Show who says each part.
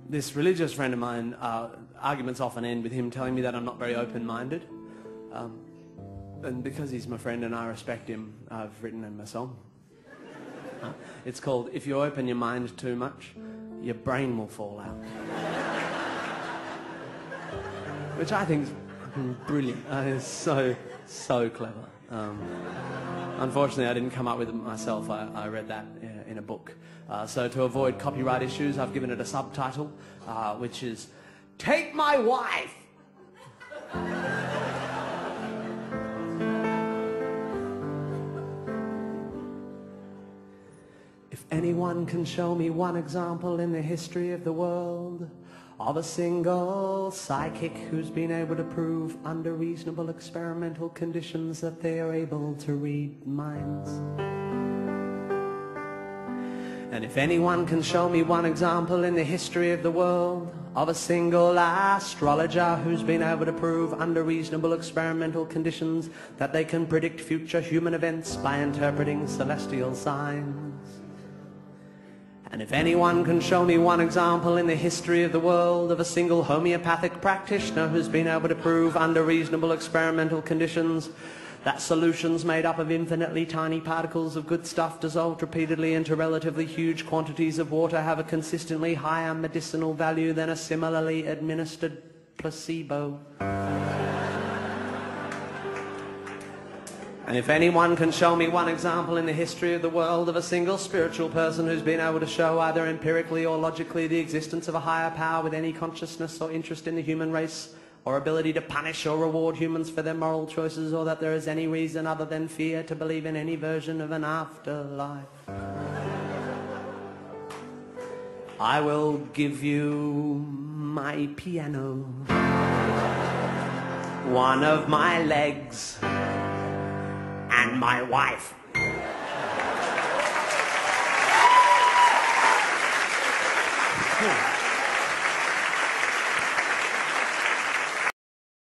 Speaker 1: This religious friend of mine, arguments often end with him telling me that I'm not very open-minded. And because he's my friend and I respect him, I've written him a song. It's called "If You Open Your Mind Too Much, Your Brain Will Fall Out." Which I think is brilliant. It's so clever. Unfortunately, I didn't come up with it myself. I read that in a book. So to avoid copyright issues, I've given it a subtitle, which is "Take My Wife." If anyone can show me one example in the history of the world of a single psychic who's been able to prove under reasonable experimental conditions that they are able to read minds. And if anyone can show me one example in the history of the world of a single astrologer who's been able to prove under reasonable experimental conditions that they can predict future human events by interpreting celestial signs. And if anyone can show me one example in the history of the world of a single homeopathic practitioner who's been able to prove under reasonable experimental conditions that solutions made up of infinitely tiny particles of good stuff dissolved repeatedly into relatively huge quantities of water have a consistently higher medicinal value than a similarly administered placebo. And if anyone can show me one example in the history of the world of a single spiritual person who's been able to show either empirically or logically the existence of a higher power with any consciousness or interest in the human race, or ability to punish or reward humans for their moral choices, or that there is any reason other than fear to believe in any version of an afterlife, I will give you my piano, one of my legs, and my wife. Cool.